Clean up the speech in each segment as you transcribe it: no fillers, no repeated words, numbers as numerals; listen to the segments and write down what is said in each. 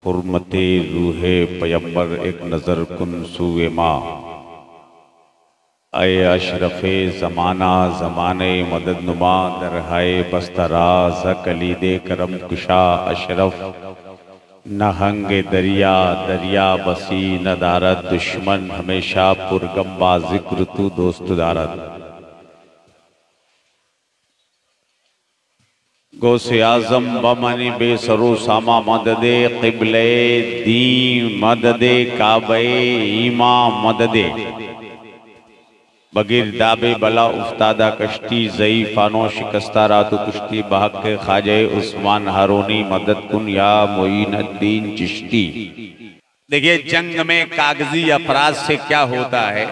हुर्मते रूहे पैगंबर एक नज़र कुन सूए माँ। अय अशरफ़े ज़माना ज़माने मदद नुमा दरहाए बस्तराज कलीदे करम कुशा अशरफ। न हंगे दरिया दरिया बसी न दारद दुश्मन हमेशा पुरगम्बा जिक्र तू दोस्त दारद। गौसे आज़म बमनी बेसरो सामा मददे क़िबले दी मददे काबे ईमा मददे। बगैर दाबे बला उफ्तादा कश्ती ज़ईफ़ानो शिकस्ता रातु कुश्ती बहक के ख्वाजे उस्मान हारूनी मदद कुन या मोइनुद्दीन चिश्ती। देखिए, जंग में कागजी अफराज से क्या होता है,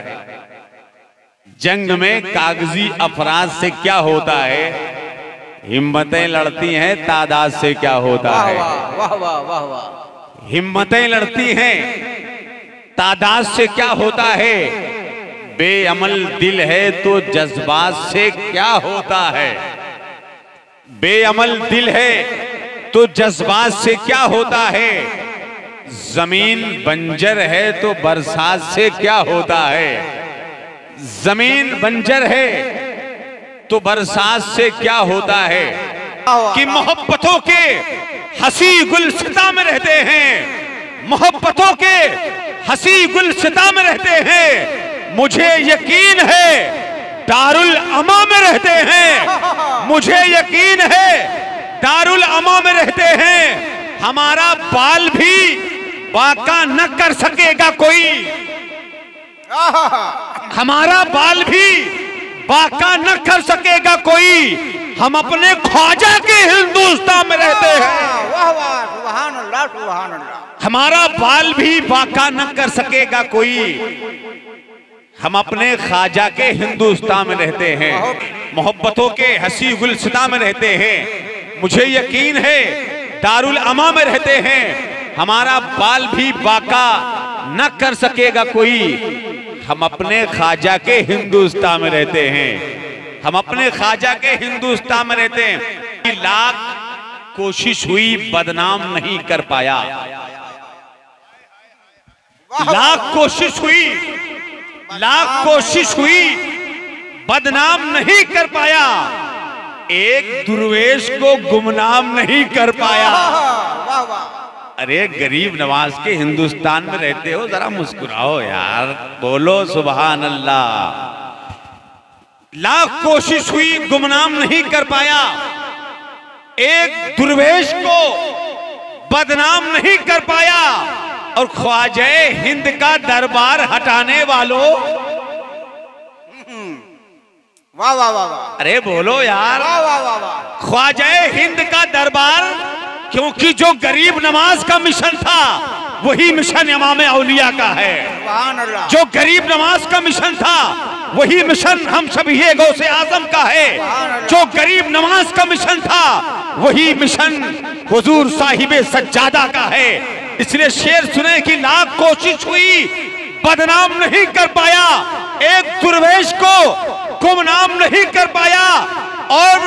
जंग में कागजी अफराज से क्या होता है, हिम्मतें लड़ती हैं तादाद से क्या होता है। वाह वाह वाह वाह। हिम्मतें लड़ती हैं तादाद से क्या होता है। बेअमल दिल है तो जज्बात से क्या होता है। बेअमल दिल है तो जज्बात से क्या होता है। जमीन बंजर है तो बरसात से क्या होता है। जमीन बंजर है तो बरसात से क्या होता है। कि मोहब्बतों के हंसी गुलसिता में रहते हैं, मोहब्बतों के हंसी गुलसिता में रहते हैं। मुझे यकीन है दारुल अमा में रहते हैं, मुझे यकीन है दारुल अमा में रहते हैं। हमारा बाल भी बाका न कर सकेगा कोई, हमारा बाल भी बाका न कर सकेगा कोई। हम अपने ख्वाजा के हिंदुस्तान में रहते हैं। वाह वाह, सुभान अल्लाह सुभान अल्लाह। हमारा बाल भी बाका न कर सकेगा कोई, हम अपने ख्वाजा के हिंदुस्तान में रहते हैं। मोहब्बतों के हंसी गुलसिता में रहते हैं। मुझे यकीन है दारुल अमा में रहते हैं। हमारा बाल भी बाका न कर सकेगा कोई, हम अपने ख्वाजा के हिंदुस्तान में रहते हैं। हम अपने ख्वाजा के हिंदुस्तान में रहते हैं। लाख कोशिश हुई बदनाम नहीं कर पाया, लाख कोशिश हुई, लाख कोशिश हुई बदनाम नहीं कर पाया। एक दुर्वेश को गुमनाम नहीं कर पाया। वाह वाह। अरे गरीब नवाज के हिंदुस्तान में रहते हो, जरा मुस्कुराओ यार, बोलो सुभान अल्लाह। लाख कोशिश हुई गुमनाम नहीं कर पाया। एक दुर्वेश को बदनाम नहीं कर पाया। और ख्वाजा हिंद का दरबार हटाने वालों, वाह वाह वाह वाह। अरे बोलो यार, वाह वाह वाह वाह। ख्वाजा हिंद का दरबार, क्योंकि जो गरीब नवाज का मिशन था वही मिशन इमाम औलिया का है। सुभान अल्लाह। जो गरीब नवाज का मिशन था वही मिशन हम सभी गौसे आजम का है। जो गरीब नवाज का मिशन था वही मिशन हुजूर साहिबे सज्जादा का है। इसलिए शेर सुने कि लाख कोशिश हुई बदनाम नहीं कर पाया, एक दुर्वेश को गुमनाम नहीं कर पाया। और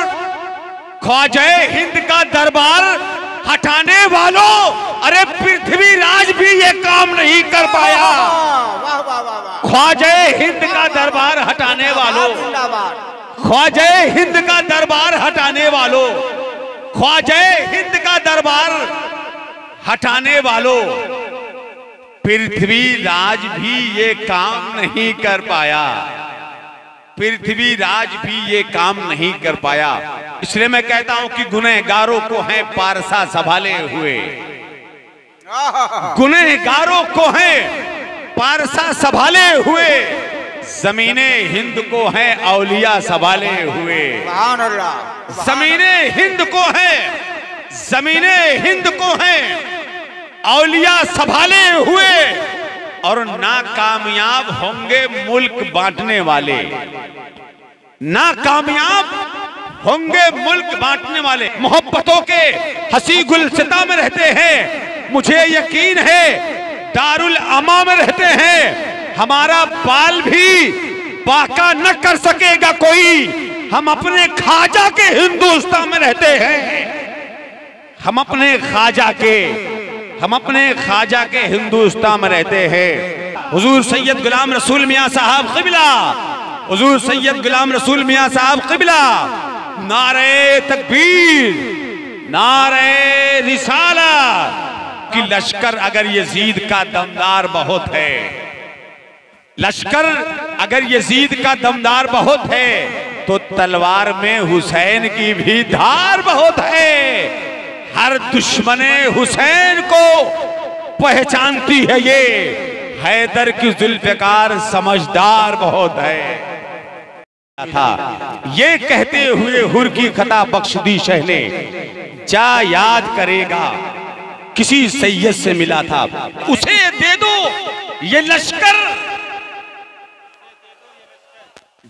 ख्वाजा हिंद का दरबार हटाने वालों, अरे पृथ्वीराज भी ये काम नहीं कर पाया। वाह वाह वाह वाह। ख्वाजा हिंद का दरबार हटाने वालों, ख्वाजा हिंद का दरबार हटाने वालों, ख्वाजा हिंद का दरबार हटाने वालों, पृथ्वीराज भी ये काम नहीं कर पाया। पृथ्वीराज भी ये काम नहीं कर पाया। इसलिए मैं कहता हूं कि गुनहगारों को है पारसा संभाले हुए, गुनहगारों को है पारसा संभाले हुए, जमीने हिंद को है औलिया संभाले हुए। सुभान अल्लाह। जमीने हिंद को है, जमीने हिंद को है औलिया संभाले हुए। और नाकामयाब होंगे मुल्क बांटने वाले, नाकामयाब होंगे मुल्क बांटने वाले। मोहब्बतों के हंसी गुलसिता में रहते हैं। मुझे यकीन है दारुल अमा में रहते हैं। हमारा बाल भी बाका न कर सकेगा कोई, हम अपने ख्वाजा के हिंदुस्तान में रहते हैं। हम अपने ख्वाजा के हम अपने ख्वाजा के हिंदुस्तान में रहते हैं। हुजूर सैयद गुलाम रसूल मियां साहब क़िबला, हुजूर सैयद गुलाम रसूल मियां साहब क़िबला, नारे तकबीर, नारे रिसाला कि लश्कर अगर यजीद का दमदार बहुत है, लश्कर अगर यजीद का दमदार बहुत है तो तलवार में हुसैन की भी धार बहुत है। हर दुश्मने हुसैन को पहचानती है ये, हैदर की जुल्फ़िकार समझदार बहुत है था। ये कहते हुए हुर की खता बख्श दी शह ने, जा याद करेगा किसी सैयद से मिला था, उसे दे दो ये लश्कर,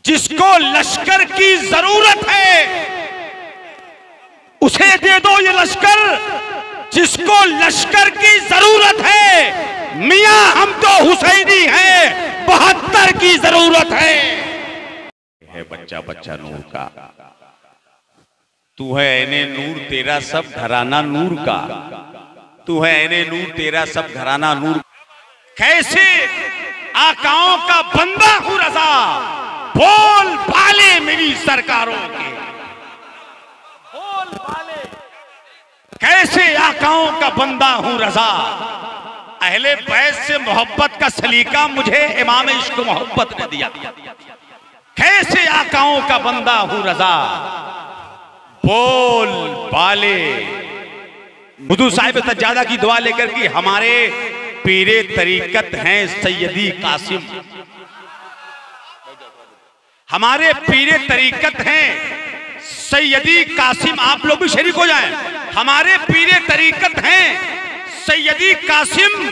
जिसको लश्कर की जरूरत है, उसे दे दो ये लश्कर जिसको लश्कर की जरूरत है। मियां हम तो हुसैनी हैं, 72 की जरूरत है बच्चा बच्चा नूर का, तू है ऐने नूर तेरा सब घराना नूर का, तू है ऐने नूर तेरा सब घराना नूर। कैसे आकाओं का बंदा हूं रजा, बोल भाले मेरी सरकारों के, बोल भाले। कैसे आकाओं का बंदा हूं रजा, अहले बैत से मोहब्बत का सलीका मुझे इमाम इश्क मोहब्बत ने दिया। कैसे आकाओं का बंदा हूं रजा, बोल बाले। हुजूर साहिब सज्जादा की दुआ लेकर कि हमारे पीरे तरीकत हैं सैयदी कासिम, हमारे पीरे तरीकत हैं सैयदी कासिम। आप लोग भी शरीक हो जाएं। हमारे पीरे तरीकत हैं सैयदी कासिम,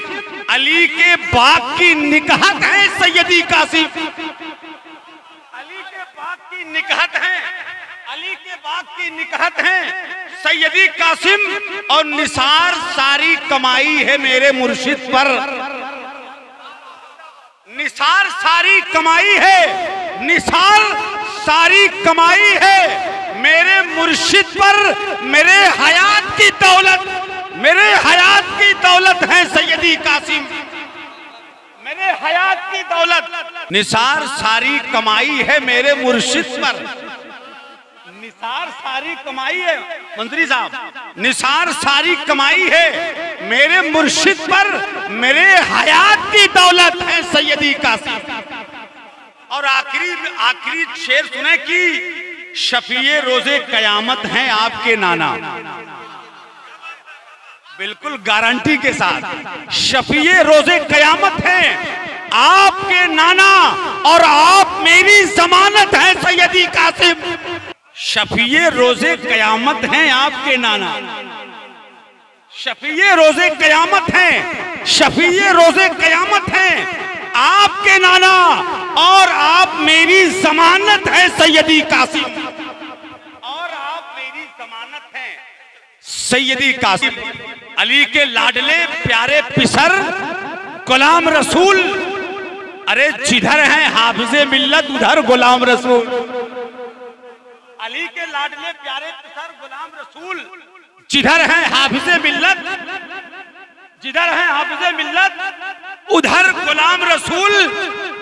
अली के बाग की निकहत है सैयदी कासिम, अली के बाग की निकहत है, अली के बाग की निकहत है सैयदी कासिम। और निसार सारी कमाई है मेरे मुर्शिद पर, निसार सारी कमाई है, निसार सारी कमाई है मेरे मुर्शिद पर। मेरे हयात की दौलत, मेरे हयात की दौलत है सैयदी कासिम, मेरे हयात की दौलत। निसार सारी कमाई है मेरे मुर्शिद पर, निसार सारी कमाई है मंत्री साहब, निसार सारी कमाई है मेरे मुर्शिद पर। मेरे हयात की दौलत है सैयदी कासिम। और आखिरी शेर सुने कि शफीए रोजे कयामत हैं आपके नाना, बिल्कुल गारंटी के साथ शफीए रोजे कयामत हैं आपके नाना, और आप मेरी जमानत है सैयदी कासिम। शफीए रोजे कयामत हैं आपके नाना, शफीए रोजे कयामत हैं, शफीए रोजे कयामत हैं आपके नाना, और आप मेरी जमानत है सैयदी कासिम, और आप मेरी जमानत है सैयदी कासिम। अली के लाडले प्यारे पिसर गुलाम रसूल, अरे जिधर है हाफिज़े मिल्लत उधर गुलाम रसूल। अली के लाडले प्यारे पिसर गुलाम रसूल, जिधर है हाफिज़े मिल्लत, जिधर है हाफिज़े मिल्लत उधर गुलाम रसूल।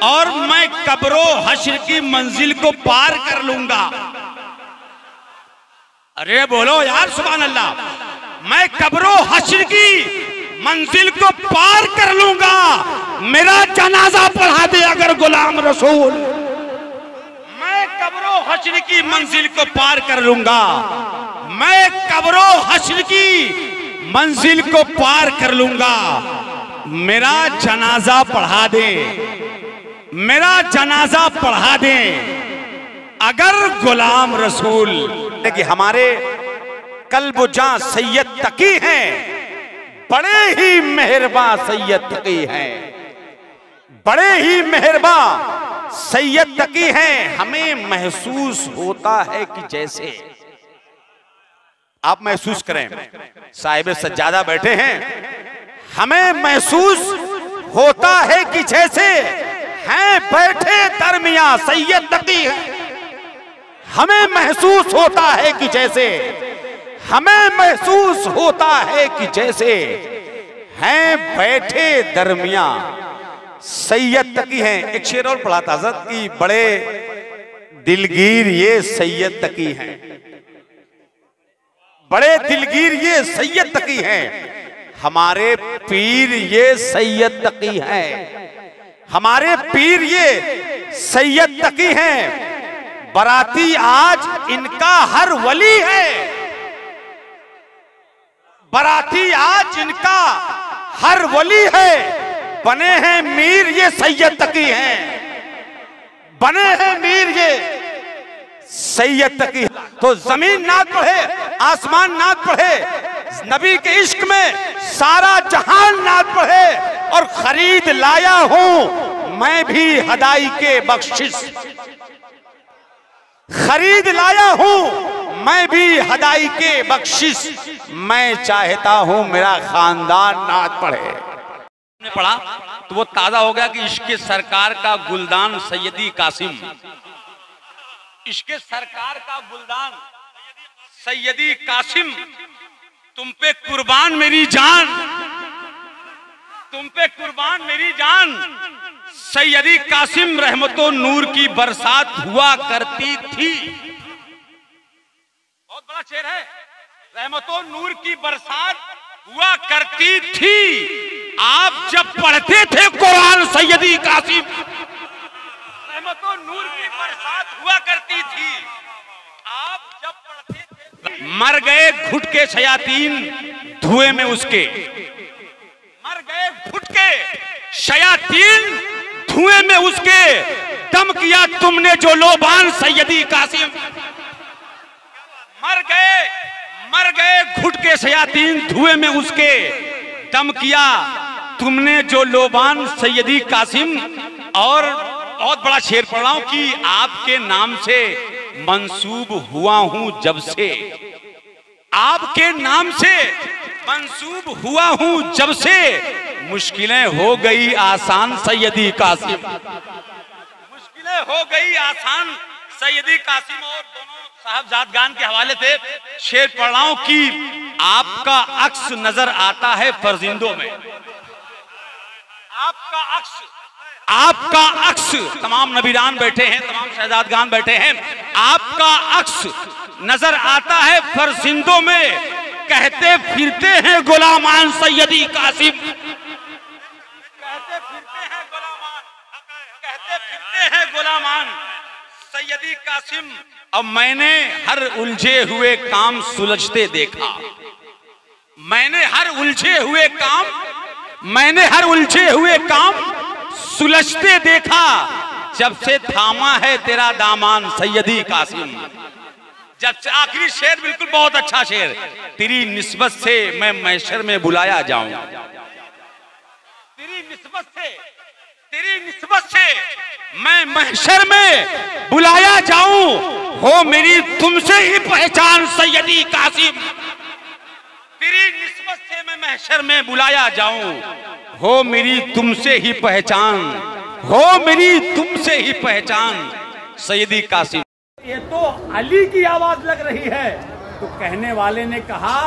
और मैं कब्रो हश्र की मंजिल को पार कर लूंगा। अरे बोलो यार सुभान अल्लाह। मैं कब्रो हश्र की मंजिल को पार कर लूंगा, मेरा जनाजा पढ़ा दे अगर गुलाम रसूल। मैं कब्रो हश्र की मंजिल को पार कर लूंगा, मैं कब्रो हश्र की मंजिल को पार कर लूंगा, मेरा जनाजा पढ़ा दे, मेरा जनाजा पढ़ा दे अगर गुलाम रसूल। देखिए हमारे कल्ब जां सैयद तकी हैं, बड़े ही मेहरबान सैयद तकी हैं, बड़े ही मेहरबान सैयद तकी हैं। हमें महसूस होता है कि जैसे आप महसूस करें, साहिब सज्जादा बैठे हैं, हमें महसूस होता है कि जैसे हैं बैठे दरमियां सैयद तकी हैं। हमें महसूस होता है कि जैसे, हमें महसूस होता है कि जैसे हैं बैठे दरमिया सैयद तकी हैं। एक शेर और पढ़ा था हज़रत की, बड़े दिलगीर ये सैयद तकी हैं, बड़े दिलगीर ये सैयद तकी हैं, हमारे पीर ये सैयद तकी हैं, हमारे पीर ये सैयद तकी हैं, बराती आज इनका हर वली है, बराती आज इनका हर वली है, बने हैं मीर ये सैयद तकी हैं, बने हैं मीर ये सैयद तकी। तो जमीन नाद पढ़े, आसमान नाद पढ़े, नबी के इश्क में सारा जहान नाद पढ़े, और खरीद लाया हूं मैं भी हदाई के बख्शिश, खरीद लाया हूं मैं भी हदाई के बख्शिश, मैं चाहता हूं मेरा खानदान नाद पढ़े। पढ़ा तो वो ताजा हो गया कि इश्क सरकार का गुलदान सैयदी कासिम, इश्क सरकार का गुलदान सैयदी कासिम, तुम पे कुर्बान मेरी जान, तुम पे कुर्बान मेरी जान, सैयदी कासिम रहमतो नूर की बरसात हुआ करती थी। बहुत बड़ा शेर है, रहमतो नूर की बरसात हुआ करती थी, आप जब पढ़ते थे कुरान सैयदी कासिम, रहमतो नूर की बरसात हुआ करती थी, आप जब पढ़ते थे। मर गए घुट के शयातीन धुएं में उसके, मर गए घुट के शयातीन धुएं में उसके, दम किया तुमने जो लोबान सैयदी कासिम, मर गए घुट के शयातीन धुएं में उसके, दम किया तुमने जो लोबान सैयदी कासिम। और बहुत बड़ा शेर पढ़ रहा हूं कि आपके नाम से मंसूब हुआ हूं जब से, आपके नाम से मंसूब हुआ हूं जब से, मुश्किलें हो गई आसान सैयदी कासिम, मुश्किलें हो गई आसान सैयदी कासिम। और दोनों साहबजादगान के हवाले से शेर पढ़ रहा हूं कि आपका अक्स नजर आता है फरजिंदों में, आपका अक्स, तमाम नबीरान बैठे हैं, तमाम शहजादगान बैठे हैं, आपका अक्स नजर आता है फरजिंदों में, कहते फिरते हैं गुलामान सैयदी कासिम, कहते फिरते हैं गुलामान सैयदी कासिम। अब मैंने हर उलझे हुए काम सुलझते देखा, मैंने हर उलझे हुए काम, मैंने हर उलझे हुए काम सुलझते देखा, जब से थामा है तेरा दामान सैयदी कासिम। जब से, आखिरी शेर बिल्कुल बहुत अच्छा शेर, तेरी निस्बत से मैं महशर में बुलाया जाऊं, तेरी निस्बत से मैं महशर में बुलाया जाऊं, हो मेरी तुमसे ही पहचान सैयदी कासिम, तेरी निस्बत से मैं महशर में बुलाया जाऊं, हो मेरी तुमसे ही पहचान, हो मेरी तुमसे ही पहचान सैयदी कासिम। ये तो अली की आवाज लग रही है। तो कहने वाले ने कहा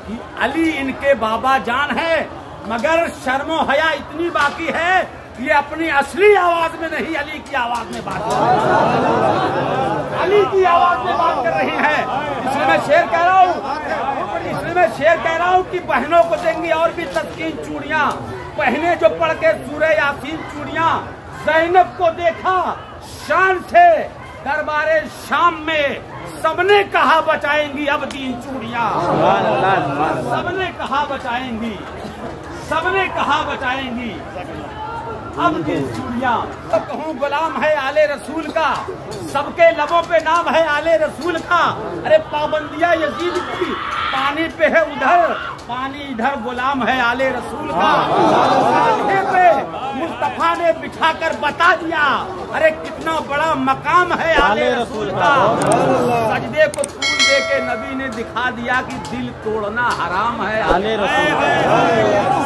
कि अली इनके बाबा जान है, मगर शर्मो हया इतनी बाकी है, ये अपनी असली आवाज में नहीं अली की आवाज में बात कर रही है, अली की आवाज में बात कर रही है। इसलिए मैं शेर कह रहा हूँ, इसलिए मैं शेर कह रहा हूँ कि बहनों को देंगी और भी तस्कीन चूड़ियां, पहने जो पढ़ के सूरह यासीन चूड़ियां, ज़ैनब को देखा शान से दरबारे शाम में, सबने कहा बचाएंगी अब दीन चूड़ियां, सबने कहा बचाएंगी, सबने कहा बचाएंगी अब दीन चूड़ियां। तो कहूँ गुलाम है आले रसूल का, सबके लबों पे नाम है आले रसूल का। अरे पाबंदियां यजीद की पानी पे है उधर, पानी इधर, गुलाम है आले रसूल का। कांधे पे मुस्तफा ने बिठाकर बता दिया, अरे कितना बड़ा मकाम है आले रसूल का। सजदे को फूल दे के नबी ने दिखा दिया कि दिल तोड़ना हराम है आले रसूल का।